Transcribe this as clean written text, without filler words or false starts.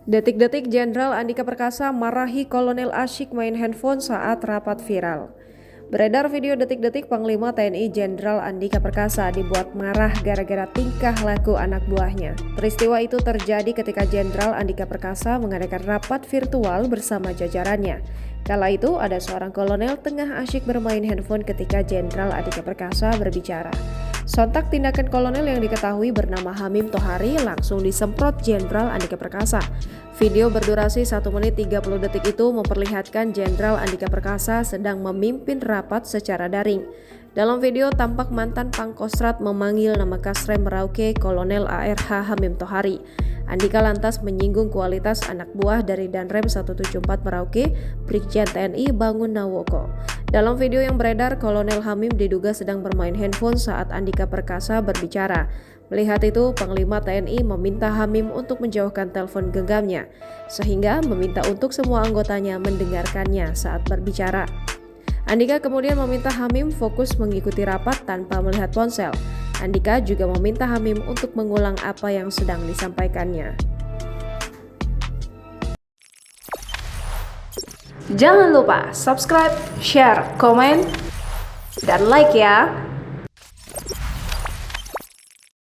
Detik-detik Jenderal Andika Perkasa marahi Kolonel asyik main handphone saat rapat viral. Beredar video detik-detik Panglima TNI Jenderal Andika Perkasa dibuat marah gara-gara tingkah laku anak buahnya. Peristiwa itu terjadi ketika Jenderal Andika Perkasa mengadakan rapat virtual bersama jajarannya. Kala itu ada seorang kolonel tengah asyik bermain handphone ketika Jenderal Andika Perkasa berbicara. Sontak tindakan kolonel yang diketahui bernama Hamim Tohari langsung disemprot Jenderal Andika Perkasa. Video berdurasi 1 menit 30 detik itu memperlihatkan Jenderal Andika Perkasa sedang memimpin rapat secara daring. Dalam video tampak mantan Pangkostrat memanggil nama Kasrem Merauke Kolonel ARH Hamim Tohari. Andika lantas menyinggung kualitas anak buah dari Danrem 174 Merauke, Brigjen TNI Bangun Nawoko. Dalam video yang beredar, Kolonel Hamim diduga sedang bermain handphone saat Andika Perkasa berbicara. Melihat itu, Panglima TNI meminta Hamim untuk menjauhkan telepon genggamnya, sehingga meminta untuk semua anggotanya mendengarkannya saat berbicara. Andika kemudian meminta Hamim fokus mengikuti rapat tanpa melihat ponsel. Andika juga meminta Hamim untuk mengulang apa yang sedang disampaikannya. Jangan lupa subscribe, share, komen, dan like ya!